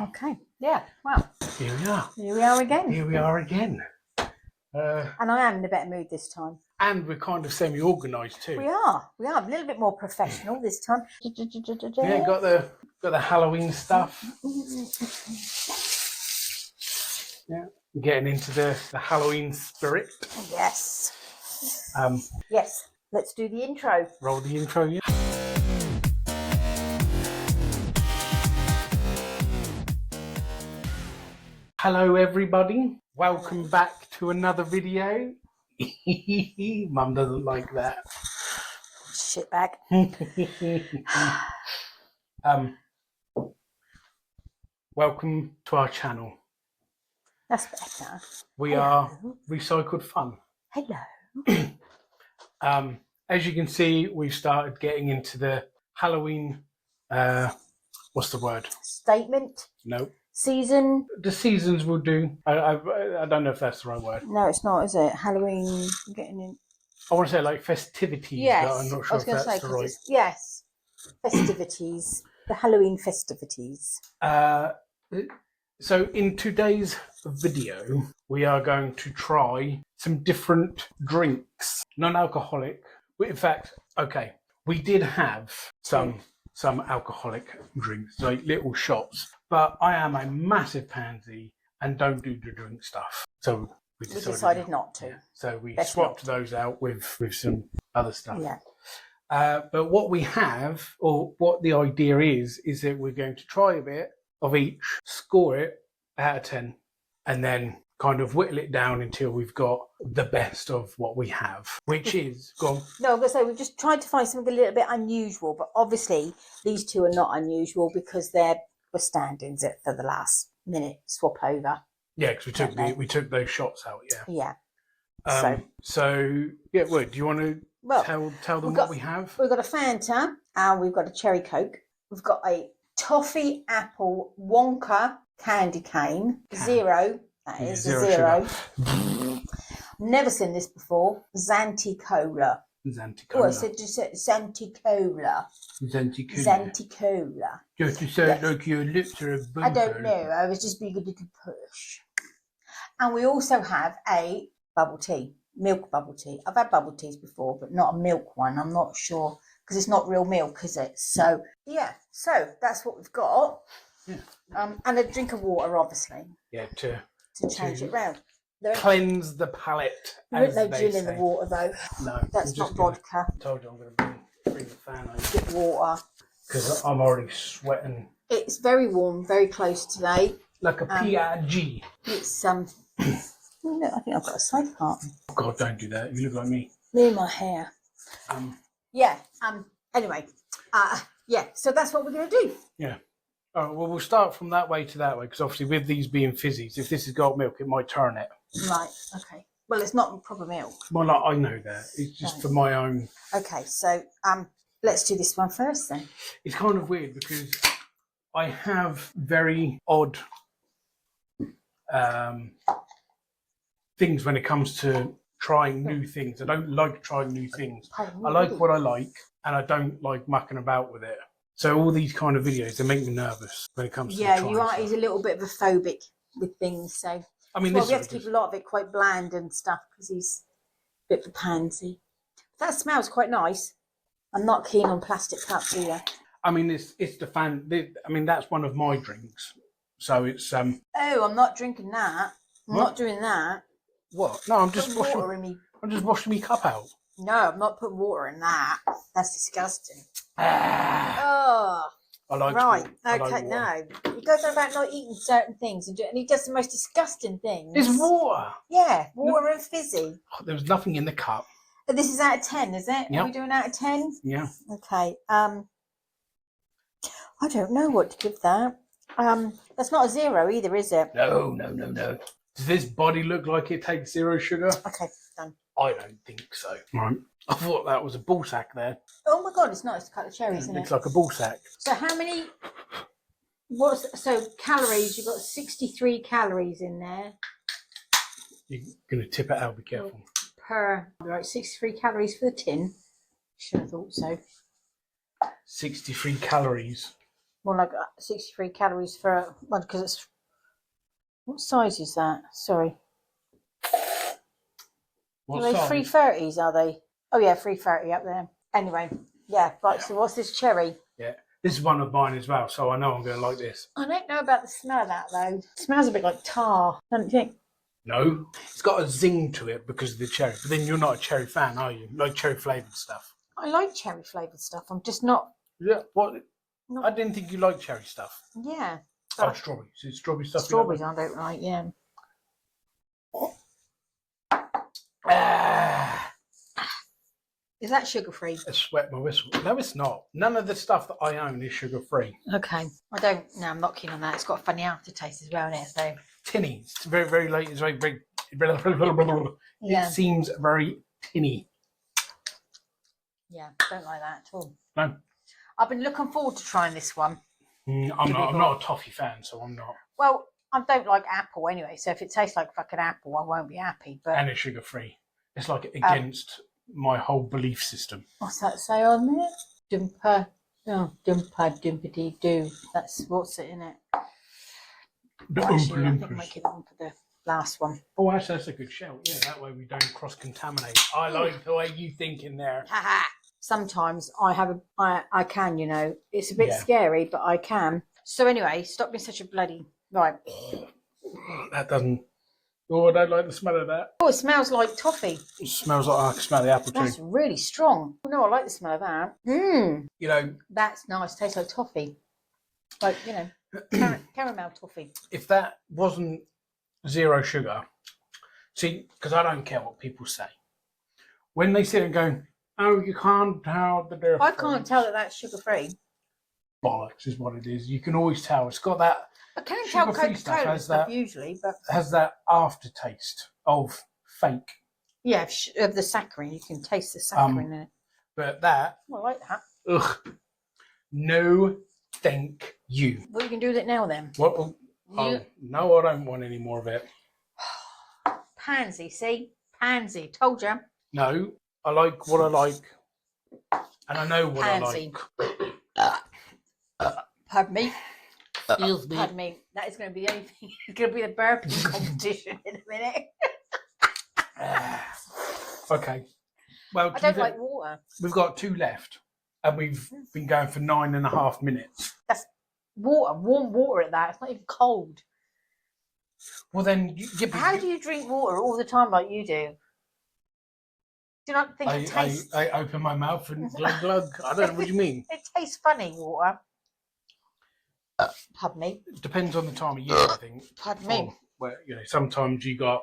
Okay. Yeah. Well. Here we are. Here we are again. Here we are again. And I am in a better mood this time. And we're kind of semi-organised too. We are. We are a little bit more professional this time. Yeah, got the Halloween stuff. Yeah, getting into the Halloween spirit. Yes. Um, Yes. Let's do the intro. Roll the intro. Yeah. Hello, everybody. Welcome back to another video. Mum doesn't like that. Shit bag. Welcome to our channel. That's better. We Hello. are Recycled Fun. Hello. As you can see, we've started getting into the Halloween. What's the word? Statement. No. Season. The seasons will do. I don't know if that's the right word. No, it's not, is it? Halloween. Getting in. I want to say like festivities, Yes. but I'm not sure if that's the right. Yes. Festivities. The Halloween festivities. So in today's video, we are going to try some different drinks, non-alcoholic. In fact, okay, we did have some alcoholic drinks, like little shots, but I am a massive pansy and don't do the drink stuff. So we decided not to. Yeah. So we swapped those out with some other stuff. Yeah. But what we have, or what the idea is that we're going to try a bit of each, score it out of 10, and then kind of whittle it down until we've got the best of what we have, which is, go on. No, I'm going to say we've just tried to find something a little bit unusual, but obviously these two are not unusual because they were stand-ins for the last minute swap over. Yeah, because we took those shots out, yeah. Yeah. So yeah, do you want to tell them what we have? We've got a Fanta, and we've got a cherry Coke. We've got a toffee apple Wonka candy cane, zero. That is zero. Never seen this before. Zanti Cola. Oh, I said Zanti Cola. Zanti Cola. Just to say, like your lips are a bumper. I don't know. I was just being a little push. And we also have a bubble tea, milk bubble tea. I've had bubble teas before, but not a milk one. I'm not sure because it's not real milk, is it? So yeah. So that's what we've got. Yeah. And a drink of water, obviously. Yeah, to change it round. Cleanse the palate. There ain't no gin in the water, though. No, that's not vodka. I told you I'm going to bring the fan over. Get water. Because I'm already sweating. It's very warm, very close today. Like a PIG. It's look, I think I've got a side part. Oh God, don't do that. You look like me. Me and my hair. Yeah. Anyway. Yeah. So that's what we're going to do. Yeah. All right, well, we'll start from that way to that way, because obviously with these being fizzies, if this has got milk, it might turn it. Right, okay. Well, it's not proper milk. Well, I know that. It's just for my own... Okay, so let's do this one first then. It's kind of weird because I have very odd things when it comes to trying new things. I don't like trying new things. I like what I like, and I don't like mucking about with it. So all these kind of videos, they make me nervous when it comes to trying. Yeah, he's a little bit of a phobic with things. So I mean, we have to keep a lot of it quite bland and stuff because he's a bit of a pansy. That smells quite nice. I'm not keen on plastic cups either. I mean, it's the fan. I mean, that's one of my drinks. So it's Oh, I'm not drinking that. I'm not doing that. What? No, I'm just washing. I'm just washing my cup out. No, I'm not putting water in that. That's disgusting. I like right. I okay, like no. He goes on about not eating certain things, and he does the most disgusting things. It's water. Yeah, water and fizzy. Oh, there was nothing in the cup. This is out of 10, is it? Yep. Are we doing out of 10? Yeah. Okay. I don't know what to give that. That's not a 0 either, is it? No. Does this body look like it takes 0 sugar? Okay, done. I don't think so. Right. I thought that was a ball sack there. Oh my God, it's nice to cut the cherries, isn't it? Looks like a ball sack. So how many? Calories? You've got 63 calories in there. You're gonna tip it out. Be careful. Right, 63 calories for the tin. Should have thought so. 63 calories. More like 63 calories for one because it's. What size is that? Sorry. What Are they size? 330s? Are they? Oh yeah, 330 up there. Anyway, yeah. Right. So what's this cherry? Yeah, this is one of mine as well, so I know I'm going to like this. I don't know about the smell of that though. It smells a bit like tar, don't you think? No, it's got a zing to it because of the cherry. But then you're not a cherry fan, are you? Like cherry flavoured stuff. I like cherry flavoured stuff. I'm just not. Yeah. What? Not I didn't think you liked cherry stuff. yeah. Oh, strawberry. So strawberry stuff. Strawberries You I don't like. Yeah. like? Is that sugar free? I sweat my whistle. No, it's not. None of the stuff that I own is sugar free. Okay. I don't. No, I'm not keen on that. It's got a funny aftertaste as well, innit? So. Tinny. It's very, very late. It's very. Yeah. It seems very tinny. Yeah. Don't like that at all. No. I've been looking forward to trying this one. I'm not a toffee fan, so I'm not. Well, I don't like apple anyway, so if it tastes like fucking apple, I won't be happy. But And it's sugar free. It's like against my whole belief system. what's that say on there? Dumper, dumpity doo. That's what's it in it. Actually, I think I might keep it on for the last one. Oh, actually, that's a good shout. Yeah, that way we don't cross-contaminate. I like the way you think in there. Sometimes I can, you know. It's a bit scary, but I can. So anyway, stop being such a bloody right. That doesn't. Oh, I don't like the smell of that. Oh, it smells like toffee. It smells like I can smell the apple tree. That's really strong. Oh, no, I like the smell of that. Mmm. You know, That's nice. Tastes like toffee. Like, you know, caramel toffee. if that wasn't zero sugar, see, because I don't care what people say. When they sit and go, oh, you can't tell the difference. I can't tell that that's sugar free. Bollocks is what it is. You can always tell. It's got that. I can tell Sugar-free stuff Coca-Cola has stuff that- usually, but has that aftertaste of fake. yeah, of the saccharin, you can taste the saccharin in it. But that, I like that. ugh, no, thank you. What you can do with it now then? What? Oh, You- no, I don't want any more of it. Pansy, see? Pansy. Told you. No, I like what I like, and I know what Pansy. I like. Pardon me. Excuse me. Pardon me. That is going to be anything. It's going to be the burping competition in a minute. Okay. Well, I don't like water. we've got 2 left, and we've been going for 9.5 minutes. That's water. Warm water at that. It's not even cold. Well, then, How do you drink water all the time like you do? Do you not think it tastes... I open my mouth and glug glug. I don't know what you mean. It tastes funny, water. Pardon me. It depends on the time of year, I think. Pardon me. Or, where, sometimes you got.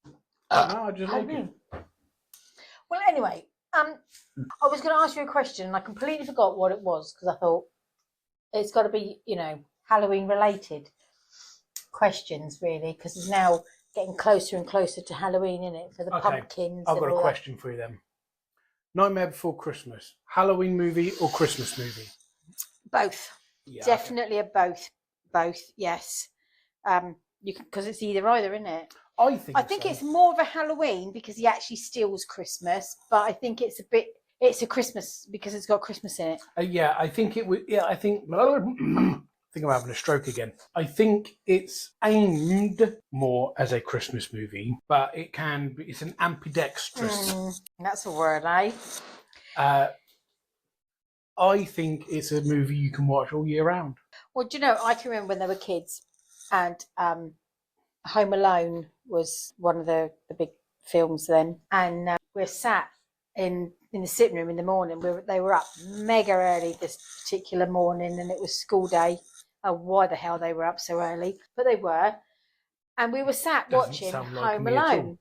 No, I just like Pardon it. me. Well, anyway, I was going to ask you a question and I completely forgot what it was because I thought it's got to be, Halloween related questions, really, because it's now getting closer and closer to Halloween, isn't it? For the pumpkins. I've got and a all question for you then. Nightmare Before Christmas, Halloween movie or Christmas movie? That. Both. Yeah, Definitely a both. Both, yes. You can, because it's either, isn't it? I think it's more of a Halloween because he actually steals Christmas, but I think it's a Christmas because it's got Christmas in it. Yeah, I think it would. Yeah, I think. I think I'm having a stroke again. I think it's aimed more as a Christmas movie, but it can be. It's an ambidextrous. That's a word, eh? I think it's a movie you can watch all year round. Well, do you know, I can remember when they were kids and Home Alone was one of the big films then. And we're sat in the sitting room in the morning. They were up mega early this particular morning and it was school day. Oh, why the hell they were up so early? But they were. And we were sat watching Home Alone.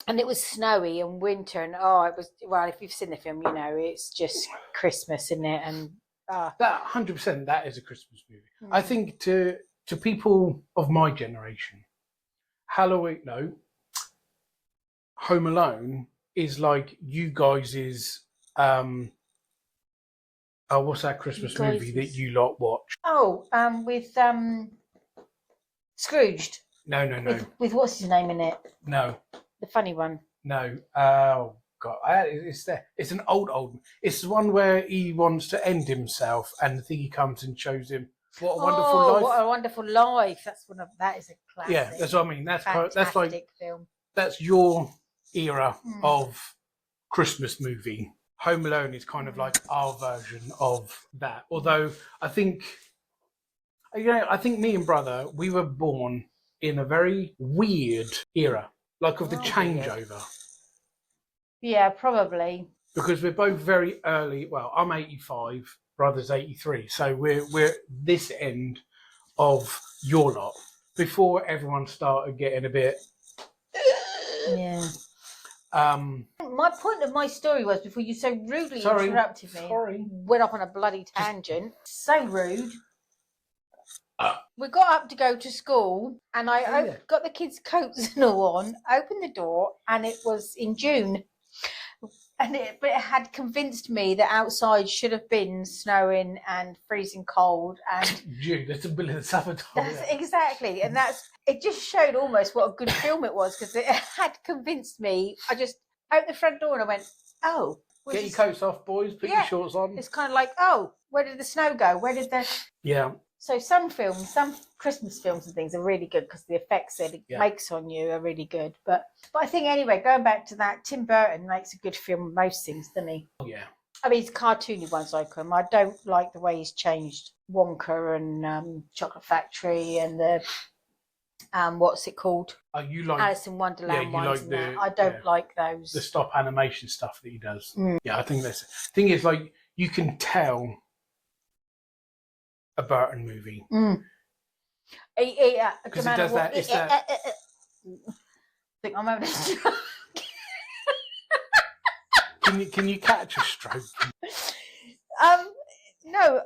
And it was snowy and winter and it was, well, if you've seen the film, it's just Christmas, isn't it? And that 100%, that is a Christmas movie. I think to people of my generation, Home Alone is like you guys' what's that Christmas movie that you lot watch? With Scrooged. No. With what's his name in it? No. The funny one. No. Oh God, it's there. It's an old. It's the one where he wants to end himself, and the thingy comes and shows him what a wonderful life. What a wonderful life! That is a classic. Yeah, that's what I mean. That's like film. That's your era of Christmas movie. Home Alone is kind of like our version of that. Although I think me and brother, we were born in a very weird era, like of the changeover. Yeah, probably. Because we're both very early. Well, I'm 85, brother's 83, so we're this end of your lot before everyone started getting a bit. Yeah. My point of my story was, before you so rudely interrupted me, went off on a bloody tangent. So rude. We got up to go to school, and I got the kids' coats and all on, opened the door, and it was in June. But it had convinced me that outside should have been snowing and freezing cold. And June, that's a bit of the summertime. Exactly. And it just showed almost what a good film it was, because it had convinced me. I just opened the front door and I went, oh. Get your coats off, boys. Put your shorts on. It's kind of like, oh, where did the snow go? Where did the... Yeah. So some Christmas films and things are really good because the effects that it makes on you are really good. But I think, anyway, going back to that, Tim Burton makes a good film with most things, doesn't he? Oh, yeah. I mean, it's cartoony ones like him. I don't like the way he's changed Wonka and Chocolate Factory and the what's it called? Oh, you like Alice in Wonderland ones? Like I don't like those. The stop animation stuff that he does. Yeah, I think that's the thing. Is like you can tell a Burton movie. Because it does that. It's that. I think I'm having a stroke. Can you catch a stroke? No.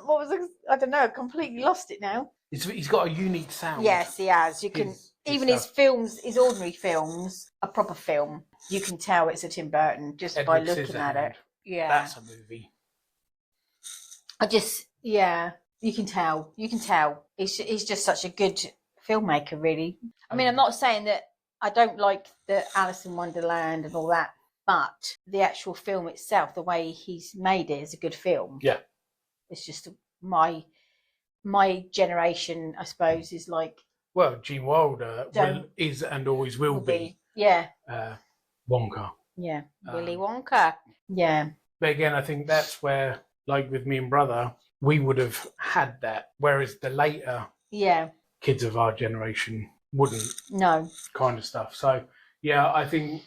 What was it? I don't know. I completely lost it now. He's got a unique sound. Yes, he has. You can his films, his ordinary films, a proper film. You can tell it's a Tim Burton just by looking at it. Yeah, that's a movie. You can tell. He's just such a good filmmaker, really. I mean, I'm not saying that I don't like the Alice in Wonderland and all that, but the actual film itself, the way he's made it, is a good film. Yeah. It's just my generation, I suppose, is like... Well, Gene Wilder is and always will be. Yeah. Wonka. Yeah. Willy Wonka. Yeah. But again, I think that's where, like with me and brother, we would have had that, whereas the later kids of our generation wouldn't. No. Kind of stuff. So, yeah, I think,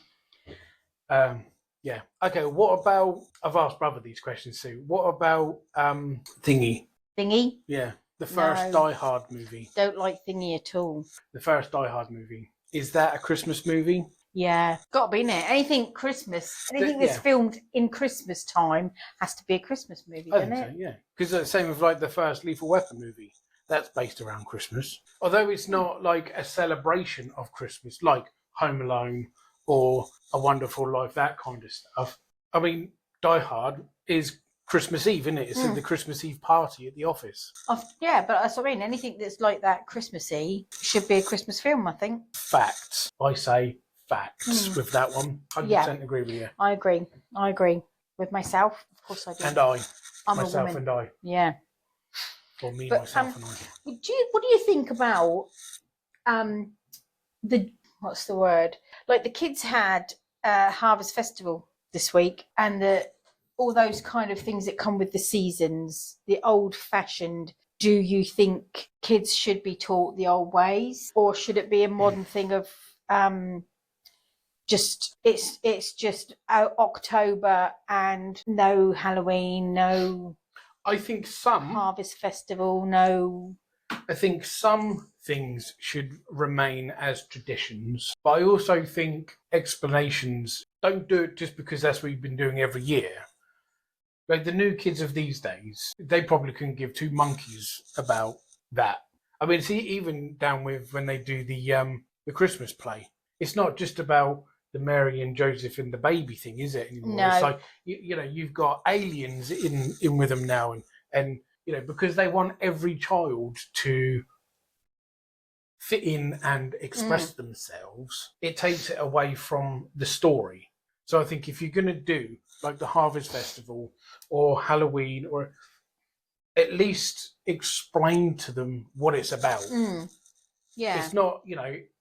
Okay, what about, I've asked brother these questions too. What about Thingy? Thingy? Yeah, the first Die Hard movie. Don't like Thingy at all. The first Die Hard movie. Is that a Christmas movie? Yeah, got to be in it. Anything Christmas, anything that's filmed in Christmas time has to be a Christmas movie, doesn't it? So, yeah, because the same with like the first Lethal Weapon movie. That's based around Christmas. Although it's not like a celebration of Christmas, like Home Alone or A Wonderful Life, that kind of stuff. I mean, Die Hard is Christmas Eve, isn't it? It's the Christmas Eve party at the office. Yeah, but that's what I mean. Anything that's like that Christmassy should be a Christmas film, I think. Facts. I say facts with that one. 100% agree with you. I agree. With myself, of course I do. And I. I'm myself a woman. and I. Yeah. Or me, myself and I. What do you think about what's the word? Like the kids had Harvest Festival this week, and all those kind of things that come with the seasons, the old-fashioned. Do you think kids should be taught the old ways, or should it be a modern thing of it's just October and no Halloween, no? I think some Harvest Festival, no. I think some things should remain as traditions, but I also think explanations don't do it just because that's what you've been doing every year. Like the new kids of these days, they probably couldn't give two monkeys about that. I mean, see, even down with when they do the Christmas play, it's not just about the Mary and Joseph and the baby thing, is it anymore? No. It's like you've got aliens in with them now, and because they want every child to fit in and express themselves, it takes it away from the story. So I think if you're going to do like the Harvest Festival or Halloween, or at least explain to them what it's about. Yeah. It's not,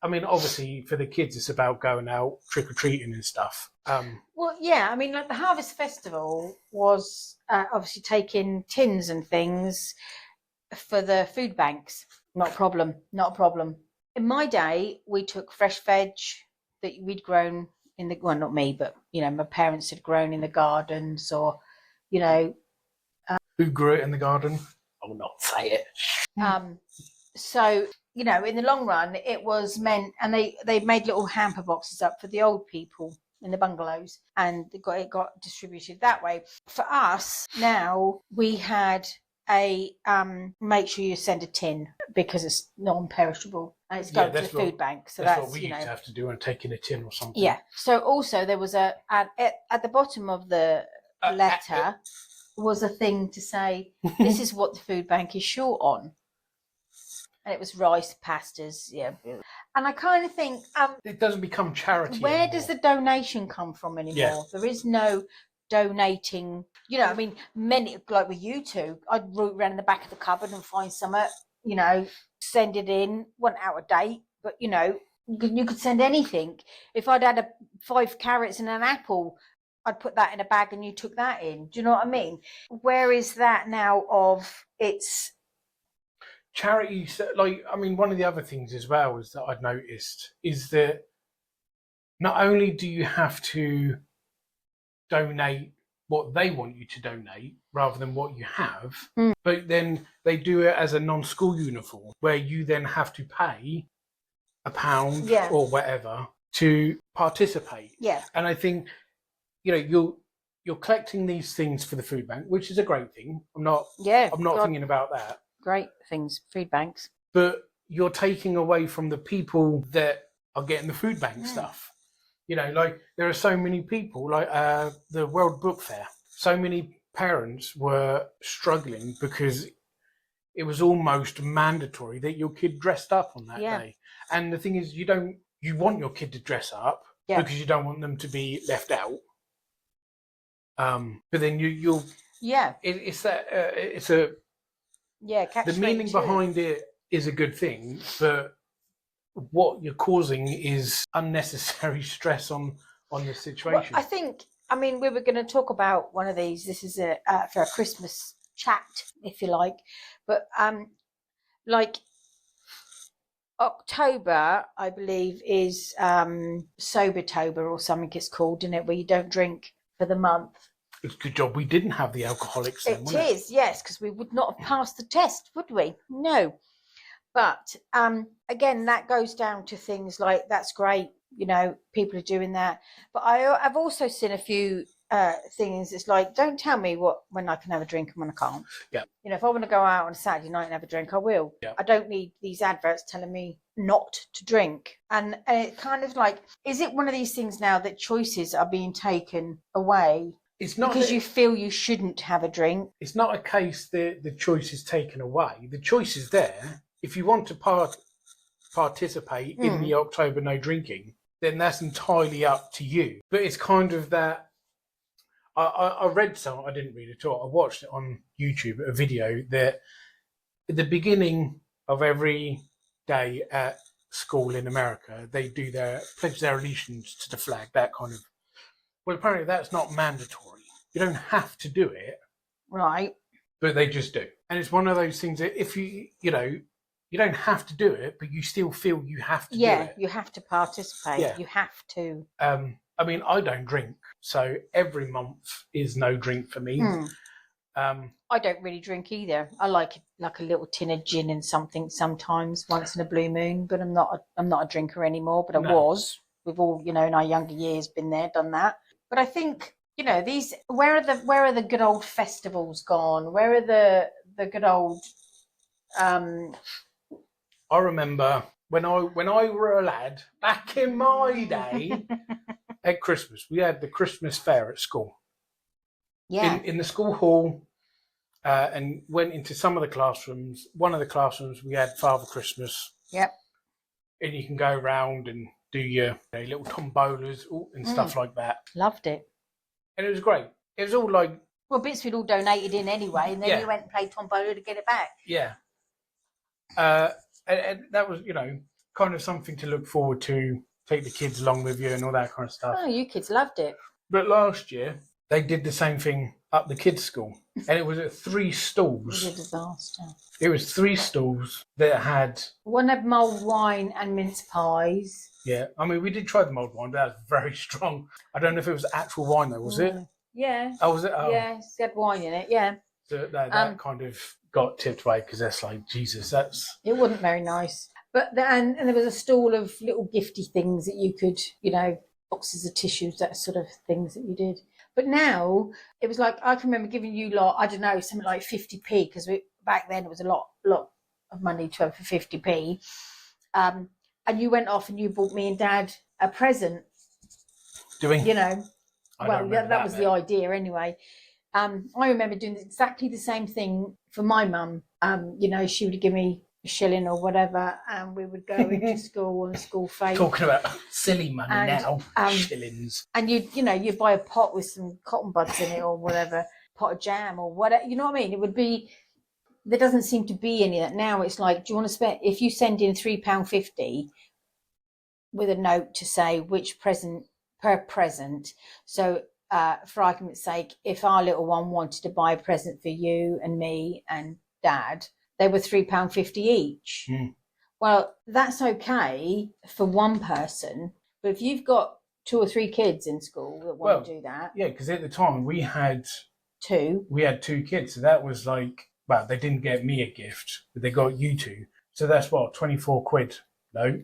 I mean, obviously for the kids, it's about going out trick-or-treating and stuff. Well, yeah, I mean, like the Harvest Festival was obviously taking tins and things for the food banks. Not a problem. Not a problem. In my day, we took fresh veg that we'd grown in the, well, not me, but, my parents had grown in the gardens, or, Who grew it in the garden? I will not say it. So, in the long run, it was meant, and they made little hamper boxes up for the old people in the bungalows, and it got distributed that way. For us now, we had a make sure you send a tin because it's non-perishable and it's going to the food bank. So that's what we used to have to do, and take in a tin or something. Yeah. So also there was at the bottom of the letter was a thing to say this is what the food bank is short on. And it was rice, pastas, yeah. And I kind of think it doesn't become charity. Where anymore. does the donation come from anymore? Yeah. There is no donating. I mean, many, like with you two, I'd root around in the back of the cupboard and find something, send it in, wasn't out of date, but you could send anything. If I'd had 5 carrots and an apple, I'd put that in a bag and you took that in. Do you know what I mean? Where is that now of it's charity? Like, I mean, one of the other things as well is that I've noticed is that not only do you have to donate what they want you to donate rather than what you have, but then they do it as a non-school uniform where you then have to pay £1 or whatever to participate. Yeah. And I think, you're collecting these things for the food bank, which is a great thing. I'm not thinking about that. Great things, food banks. But you're taking away from the people that are getting the food bank stuff. Like there are so many people, like the World Book Fair. So many parents were struggling because it was almost mandatory that your kid dressed up on that day. And the thing is, you want your kid to dress up because you don't want them to be left out. But then you'll it's a the meaning behind it is a good thing, but what you're causing is unnecessary stress on the situation. Well, I think, we were going to talk about one of these. This is for a Christmas chat, if you like. But like October, I believe, is Sobertober or something it's called, isn't it? Where you don't drink for the month. It's a good job we didn't have the alcoholics then, wasn't it? It is, yes, because we would not have passed the test, would we? No. But again, that goes down to things like, that's great, people are doing that. But I've also seen a few things. It's like, don't tell me when I can have a drink and when I can't. Yeah. If I want to go out on a Saturday night and have a drink, I will. Yeah. I don't need these adverts telling me not to drink. And it kind of like, is it one of these things now that choices are being taken away? It's not because you feel you shouldn't have a drink. It's not a case that the choice is taken away. The choice is there. If you want to participate in the October no drinking, then that's entirely up to you. But it's kind of that. I read some. I didn't read it all. I watched it on YouTube, a video that at the beginning of every day at school in America, they do pledge their allegiance to the flag. That kind of. Well, apparently that's not mandatory. You don't have to do it. Right. But they just do. And it's one of those things that if you don't have to do it, but you still feel you have to do it. Yeah, you have to participate. Yeah. You have to. I don't drink. So every month is no drink for me. I don't really drink either. I like a little tin of gin and something sometimes, once in a blue moon, but I'm not a drinker anymore, but I was. We've all, in our younger years been there, done that. But I think, these, where are the good old festivals gone? Where are the good old I remember when I were a lad, back in my day, at Christmas, we had the Christmas fair at school. Yeah. In the school hall, and went into some of the classrooms. One of the classrooms we had Father Christmas. Yep. And you can go around and do your little tombolas and stuff like that. Loved it. And it was great. It was all like... Well, bits we'd all donated in anyway, and then you went and played tombola to get it back. Yeah. And that was, kind of something to look forward to, take the kids along with you and all that kind of stuff. Oh, you kids loved it. But last year, they did the same thing up the kids' school. And it was at 3 stalls. It was a disaster. It was 3 stalls that had... One had mulled wine and mince pies. Yeah, I mean, we did try the mulled wine, but that was very strong. I don't know if it was actual wine, though, was it? Yeah. Oh, was it? Oh. Yeah, it had wine in it, yeah. So that kind of got tipped away because that's like, Jesus, that's... It wasn't very nice. But and there was a stall of little gifty things that you could, boxes of tissues, that sort of things that you did. But now it was like, I can remember giving you I don't know, something like 50p, because back then it was a lot of money to have for 50p. And you went off and you bought me and Dad a present. Doing? That was the idea anyway. I remember doing exactly the same thing for my mum. She would give me a shilling or whatever, and we would go into school on school fete. Talking about silly money now, shillings. And you'd buy a pot with some cotton buds in it or whatever, pot of jam or whatever. You know what I mean? It would be. There doesn't seem to be any of that now. It's like, do you want to spend? If you send in £3.50 with a note to say which present per present, so. For argument's sake, if our little one wanted to buy a present for you and me and Dad, they were £3.50 each. Well, that's okay for one person, but if you've got 2 or 3 kids in school that want to do that, yeah, because at the time we had 2. We had 2 kids, so that was like, well, they didn't get me a gift, but they got you 2. So that's what, 24 quid? No,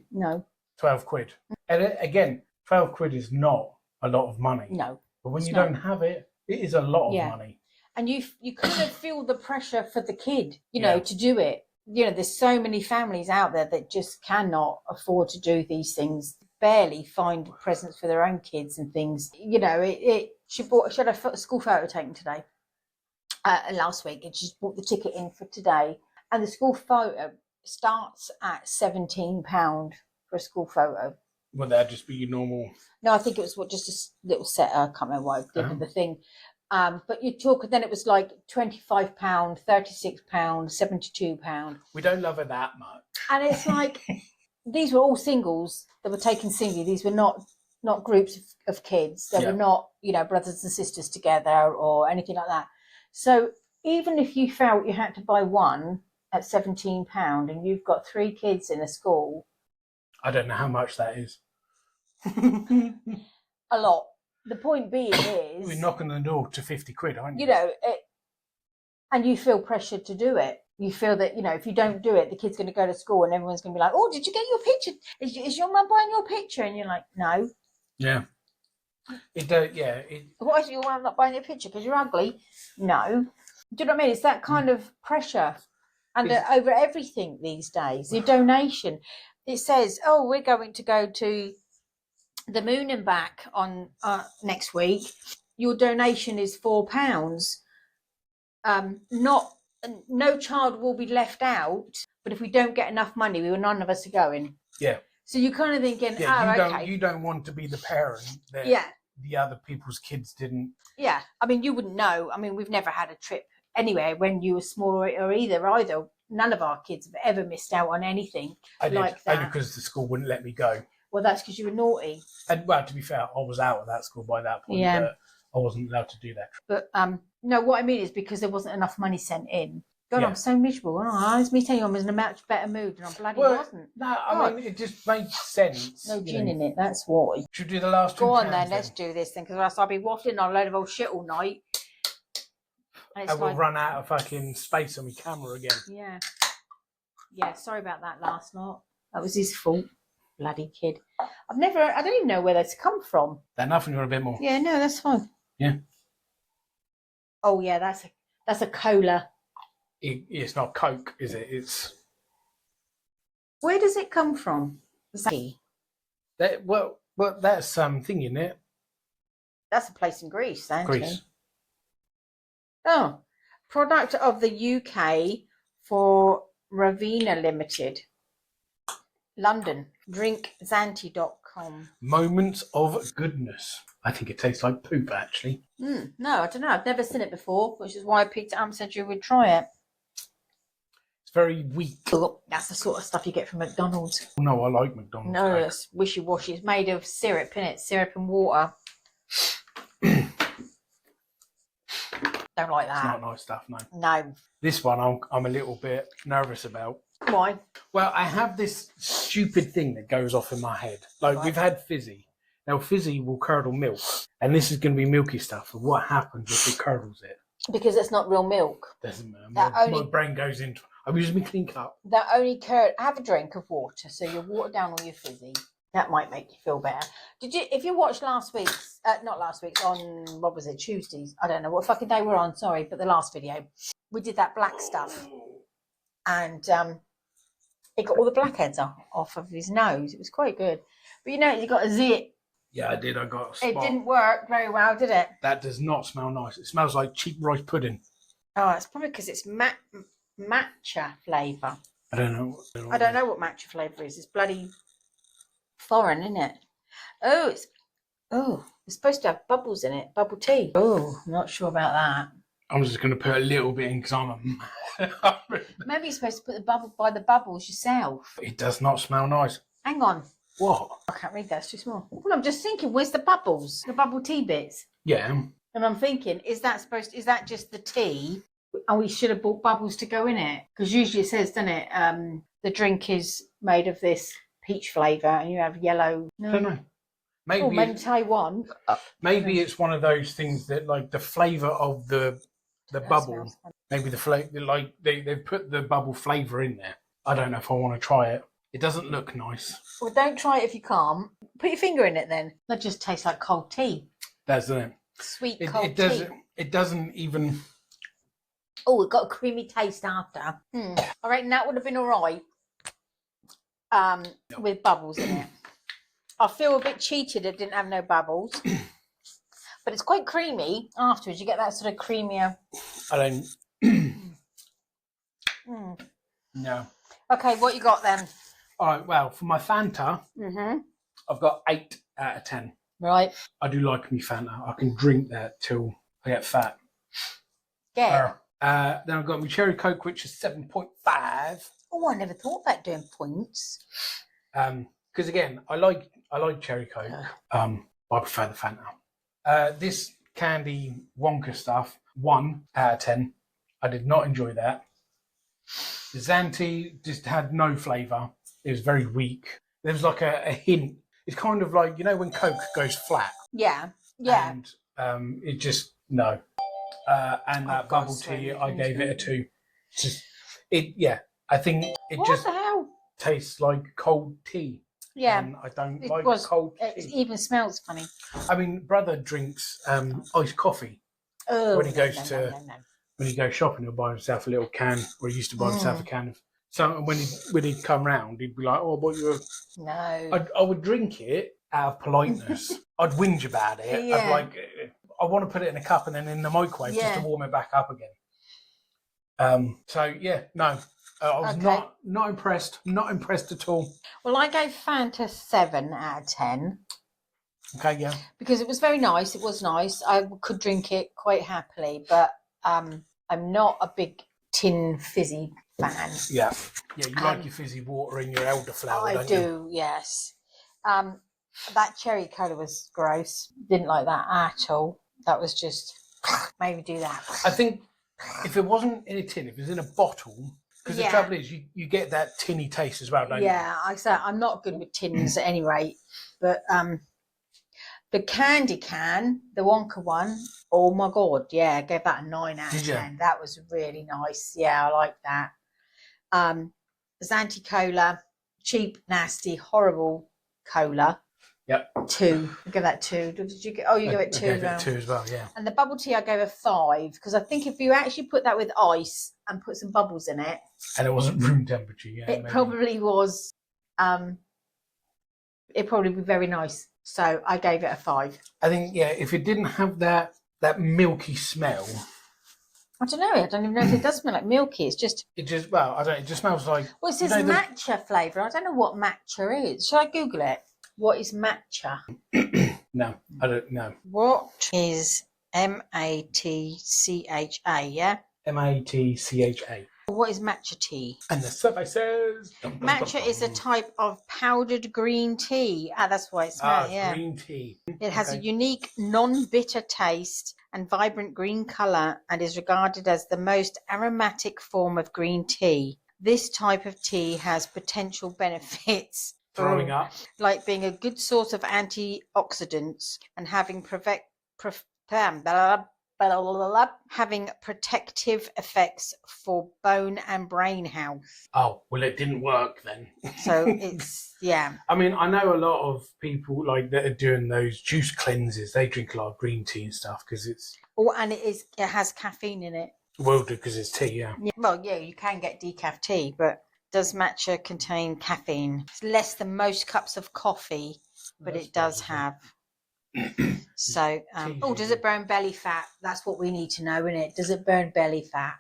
12 quid. And again, 12 quid is not a lot of money. No. But when you don't have it, it is a lot of money. And you kind of feel the pressure for the kid, to do it. There's so many families out there that just cannot afford to do these things, barely find presents for their own kids and things. She had a school photo taken today, last week, and she's bought the ticket in for today. And the school photo starts at £17 for a school photo. Would that just be your normal? No, I think it was just a little set. I can't remember what I did with the thing. But you talk, then it was like £25, £36, £72. We don't love it that much. And it's like, these were all singles that were taken singly. These were not groups of kids. They were not, brothers and sisters together or anything like that. So even if you felt you had to buy one at £17 and you've got 3 kids in a school. I don't know how much that is. A lot. The point being is... We're knocking the door to 50 quid, aren't you? And you feel pressured to do it. You feel that, if you don't do it, the kid's going to go to school and everyone's going to be like, oh, did you get your picture? Is your mum buying your picture? And you're like, no. Yeah. Why is your mum not buying your picture? Because you're ugly? No. Do you know what I mean? It's that kind of pressure over everything these days. Your donation. It says, oh, we're going to go to the moon and back on next week. Your donation is £4. No child will be left out, but if we don't get enough money, none of us are going. Yeah. So you're kind of thinking, okay. You don't want to be the parent that the other people's kids didn't. Yeah. I mean, you wouldn't know. I mean, we've never had a trip anywhere when you were small or either. None of our kids have ever missed out on anything like that. Only because the school wouldn't let me go. Well, that's because you were naughty. And, well, to be fair, I was out of that school by that point. Yeah. But I wasn't allowed to do that. But no, what I mean is because there wasn't enough money sent in. God, I'm so miserable. It's me telling you I'm in a much better mood, and I bloody wasn't. No, I mean, it just makes sense. No gin in it, that's why. Should we do the last two? Go on then, let's do this then, because else I'll be waffling on a load of old shit all night. And we'll run out of fucking space on my camera again. Yeah. Yeah, sorry about that last lot. That was his fault. Bloody kid. I don't even know where that's come from. They're nothing, you want a bit more? Yeah, no, that's fine. Yeah. Oh, yeah, that's a cola. It's not Coke, is it? It's... Where does it come from? Well, that's something, isn't it? That's a place in Greece, actually. Greece. Oh, product of the UK for Ravina Limited. London. Drinkzanti.com. Moments of goodness. I think it tastes like poop, actually. No, I don't know. I've never seen it before, which is why I picked it up and said you would try it. It's very weak. Oh, that's the sort of stuff you get from McDonald's. No, I like McDonald's. No, it's wishy-washy. It's made of syrup, isn't it? Syrup and water. Don't like that. It's not nice stuff, no. No. This one I'm a little bit nervous about. Why? Well, I have this stupid thing that goes off in my head. Like, we've had fizzy. Now, fizzy will curdle milk, and this is going to be milky stuff. And what happens if it curdles it? Because it's not real milk. Doesn't matter. My brain goes into... I'm using my clean cup. That only have a drink of water, so you water down all your fizzy. That might make you feel better. If you watched last week's, not last week's, on, what was it, Tuesdays? I don't know what fucking day we're on, sorry, but the last video. We did that black stuff. And it got all the blackheads off of his nose. It was quite good. But you know, you got a zit. Yeah, I did. I got a spot. It didn't work very well, did it? That does not smell nice. It smells like cheap rice pudding. Oh, it's probably because it's matcha flavour. I don't know. I don't know what matcha flavour is. It's bloody foreign, isn't it? It's supposed to have bubbles in it. Bubble tea. Oh, I'm not sure about that. I'm just going to put a little bit in because I'm a... Maybe you're supposed to put the bubbles yourself. It does not smell nice. Hang on. What? I can't read that. It's too small. Well, I'm just thinking, where's the bubbles? The bubble tea bits. Yeah. And I'm thinking, is that just the tea? And we should have bought bubbles to go in it. Because usually it says, doesn't it, the drink is made of this peach flavour and you have yellow. No. I don't know. Maybe Taiwan. Maybe it's one of those things that, like, the flavour of the bubble, maybe the flavour, like, they put the bubble flavour in there. I don't know if I want to try it. It doesn't look nice. Well, don't try it if you can't. Put your finger in it then. That just tastes like cold tea. Doesn't it? Sweet cold tea. It doesn't even... Oh, it got a creamy taste after. I reckon that would have been all right with bubbles in it. I feel a bit cheated it didn't have no bubbles. But it's quite creamy afterwards. You get that sort of creamier... I don't... No. Okay, what you got then? All right, well, for my Fanta, I've got 8 out of 10. Right. I do like me Fanta. I can drink that till I get fat. Yeah. Then I've got my Cherry Coke, which is 7.5. Oh, I never thought about doing points. Because again, I like Cherry Coke. I prefer the Fanta. This candy Wonka stuff, 1 out of 10. I did not enjoy that. The Zante just had no flavour. It was very weak. There was like a hint. It's kind of like, you know, when Coke goes flat. Yeah. Yeah. And it just, no. And that bubble tea, I gave it a 2. I think it What just the hell? tastes like cold tea. Yeah. And I don't like cold tea. It even smells funny. I mean, brother drinks iced coffee. Oh, when he goes when he goes shopping, he'll buy himself a little can, or he used to buy himself a can of. So when he'd come round, he'd be like, "Oh, I bought you a." No. I would drink it out of politeness. I'd whinge about it. Yeah. I'd like, I want to put it in a cup and then in the microwave just to warm it back up again. So yeah, no, I was not impressed. Not impressed at all. Well, I gave Fanta 7 out of 10. Okay, yeah. Because it was very nice. It was nice. I could drink it quite happily, but I'm not a big tin fizzy fan. Yeah, you like your fizzy water and your elderflower, don't you? I do, yes. That cherry cola was gross. Didn't like that at all. That was just maybe do that. I think if it wasn't in a tin, if it was in a bottle, because the trouble is you get that tinny taste as well, don't you? Yeah, I said I'm not good with tins at any rate, but the candy can, the Wonka one, oh my god, yeah, I gave that a 9 out of 10. That was really nice. Yeah, I like that. Zante cola, cheap, nasty, horrible cola. Yep. 2. I give that 2. Did you get? Oh, you gave it 2. I gave it 2 as well. Yeah. And the bubble tea, I gave a 5 because I think if you actually put that with ice and put some bubbles in it, and it wasn't room temperature. Yeah. It probably was. It probably be very nice. So I gave it a 5. I think if it didn't have that milky smell. I don't know. I don't even know if it does smell like milky. It's just. It just I don't. It just smells like. Well, it says matcha flavour. I don't know what matcha is. Shall I Google it? What is matcha? No, I don't know. What is matcha? Yeah. Matcha. What is matcha tea? And the survey says Matcha is a type of powdered green tea. Ah, that's why it's yeah. green tea. It has a unique, non-bitter taste and vibrant green colour and is regarded as the most aromatic form of green tea. This type of tea has potential benefits Throwing up. like being a good source of antioxidants and having having protective effects for bone and brain health. Oh, well, it didn't work then. So it's, yeah. I mean, I know a lot of people like that are doing those juice cleanses. They drink a lot of green tea and stuff because it's... Oh, and it has caffeine in it. Well, because it's tea, yeah. Well, yeah, you can get decaf tea, but does matcha contain caffeine? It's less than most cups of coffee, but it does have... So, does it burn belly fat? That's what we need to know, isn't it? Does it burn belly fat?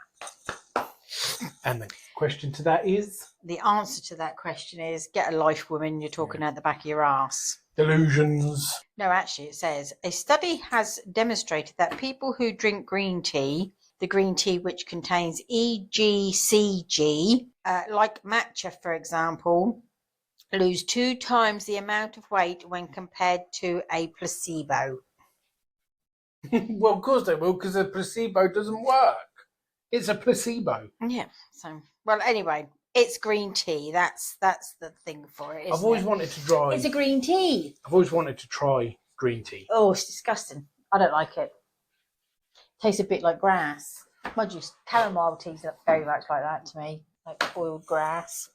And the question to that is? The answer to that question is, get a life, woman. You're talking out the back of your ass. Delusions. No, actually, it says, a study has demonstrated that people who drink green tea, the green tea which contains EGCG, like matcha, for example, lose 2 times the amount of weight when compared to a placebo. Well, of course they will, because a placebo doesn't work. It's a placebo. Yeah. So, well, anyway, it's green tea. That's the thing for it. I've always wanted to try. It's a green tea. I've always wanted to try green tea. Oh, it's disgusting. I don't like it. Tastes a bit like grass. Mind you, chamomile teas are very much like that to me, like boiled grass.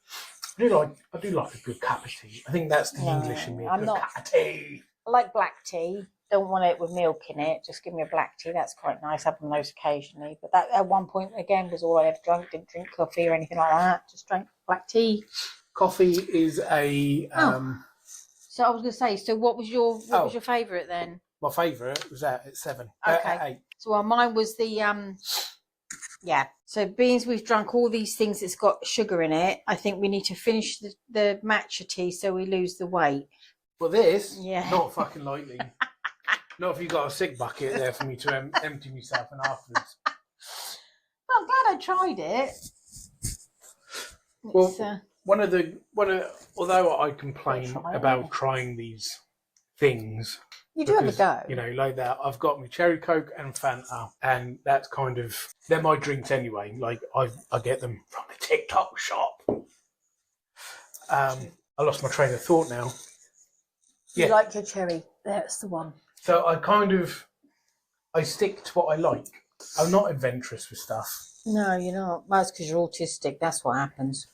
I do like a good cup of tea. I think that's the English in me. A good cup of tea. I like black tea. Don't want it with milk in it. Just give me a black tea. That's quite nice. Having those occasionally. But that at one point again was all I ever drank. Didn't drink coffee or anything like that. Just drank black tea. Coffee is a. So I was going to say. So what was your favourite then? My favourite was at 7. Okay. At 8. So mine was the Yeah. So beans, we've drunk all these things that's got sugar in it. I think we need to finish the matcha tea so we lose the weight. Well, this, yeah, not fucking likely. Not if you got a sick bucket there for me to empty myself in afterwards. Well, I'm glad I tried it. Well, although I complain about trying these things, you do have a go. You know, like that. I've got my cherry coke and Fanta, and that's kind of, they're my drinks anyway. Like I get them from the TikTok shop. I lost my train of thought now. You like your cherry? That's the one. So I stick to what I like. I'm not adventurous with stuff. No, you're not. Well, it's because you're autistic. That's what happens.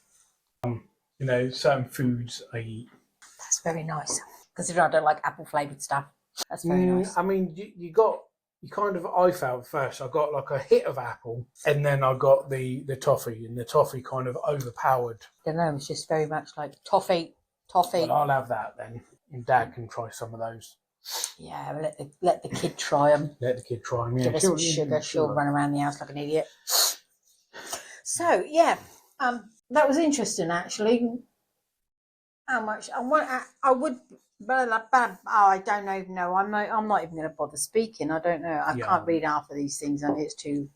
You know, certain foods I eat. That's very nice. Considering I don't like apple flavoured stuff. That's very nice. I mean, I felt first, I got like a hit of apple, and then I got the toffee, and the toffee kind of overpowered. I don't know, it's just very much like toffee. Well, I'll have that then, and Dad can try some of those. Yeah, let the kid try them. Let the kid try them, yeah. Give her some sugar, she'll run around the house like an idiot. So, yeah, that was interesting, actually. How much I would... I don't even know. I'm not even going to bother speaking. I don't know. I can't read half of these things, and it's too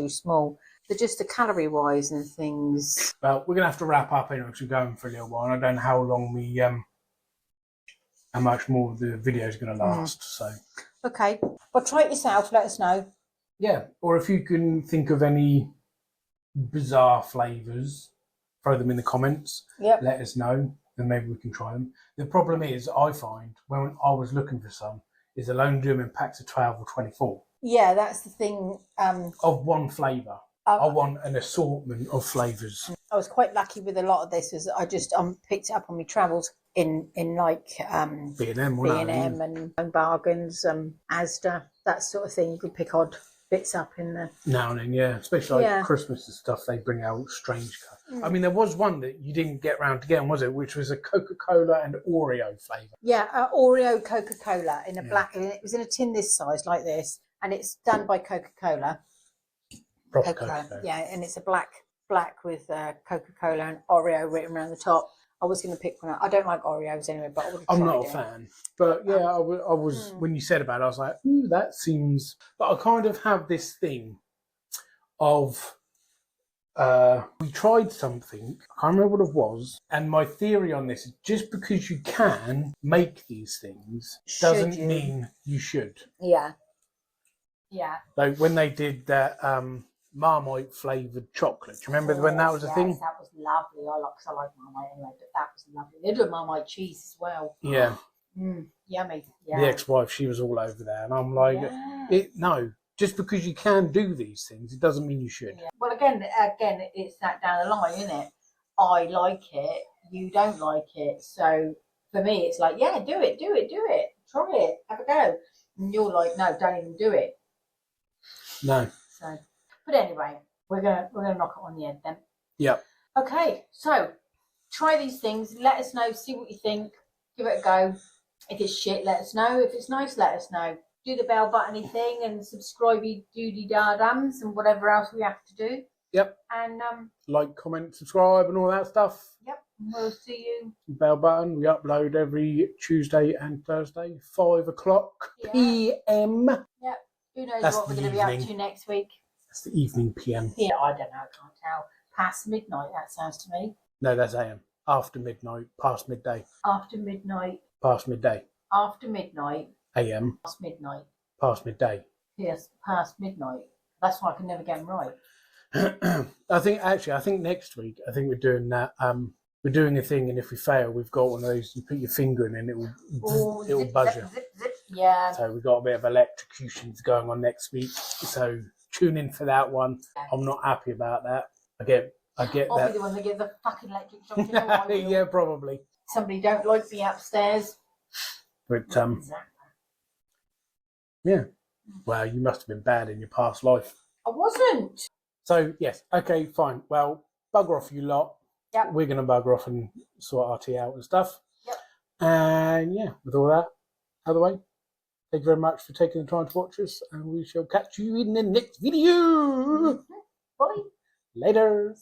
small. But just the calorie wise and things. Well, we're going to have to wrap up anyway because we're going for a little while. And I don't know how long how much more the video is going to last. So okay, well, try it yourself. Let us know. Yeah, or if you can think of any bizarre flavours, throw them in the comments. Yep. Let us know. Then maybe we can try them. The problem is, I find when I was looking for some, is they'll only do them in packs of 12 or 24. Yeah, that's the thing. Of one flavour. I want an assortment of flavours. I was quite lucky with a lot of this. Was I just picked it up on my travels in like B&M and bargains, Asda, that sort of thing. You could pick odd bits up in there. Now and then, yeah. Especially like Christmas and stuff, they bring out strange colours. I mean, there was one that you didn't get round to getting, was it? Which was a Coca-Cola and Oreo flavour. Yeah, Oreo Coca-Cola in a black. It was in a tin this size, like this, and it's done by Coca-Cola. Proper Coca-Cola. Yeah, and it's a black with Coca-Cola and Oreo written around the top. I was going to pick one out. I don't like Oreos anyway, but I would have I'm tried not a it. fan. But yeah, I was when you said about it, I was like, that seems... But I kind of have this thing of... we tried something, I can't remember what it was, and my theory on this is just because you can make these things doesn't mean you should. Yeah. Yeah. Like when they did that Marmite flavoured chocolate. Do you remember when that was a thing? That was lovely. I like Marmite anyway, but that was lovely. They do a Marmite cheese as well. Yeah. Yummy. Yeah. The ex-wife, she was all over there, and I'm like, no. Just because you can do these things, it doesn't mean you should. Yeah. Well, again, it's that down the line, isn't it? I like it, you don't like it. So for me, it's like, yeah, do it, try it, have a go. And you're like, no, don't even do it. No. So, but anyway, we're gonna knock it on the head then. Yep. Okay, so try these things. Let us know. See what you think. Give it a go. If it's shit, let us know. If it's nice, let us know. Do the bell buttony thing and subscribe doody da dams and whatever else we have to do. Yep. And like, comment, subscribe, and all that stuff. Yep. We'll see you. Bell button. We upload every Tuesday and Thursday, 5 o'clock p.m. Yep. Who knows what we're going to be up to next week? That's the evening p.m. Yeah, I don't know. I can't tell. Past midnight, that sounds to me. No, that's a.m. After midnight, past midday. After midnight. Past midday. After midnight. a.m. Past midnight. Past midday. Yes, past midnight. That's why I can never get them right. I think next week, I think we're doing that. We're doing a thing, and if we fail, we've got one of those. You put your finger in, and it will buzz you. Zip, zip. Yeah. So we've got a bit of electrocutions going on next week. So tune in for that one. I'm not happy about that. I get I'll that. be the one that gets the fucking electric shock. You know Yeah, probably. Somebody don't like me upstairs. But yeah. Well, you must have been bad in your past life. I wasn't. So yes, okay, fine. Well, bugger off, you lot. Yep. We're going to bugger off and sort our tea out and stuff. Yep. And yeah, with all that out of the way, thank you very much for taking the time to watch us, and we shall catch you in the next video. Bye. Later.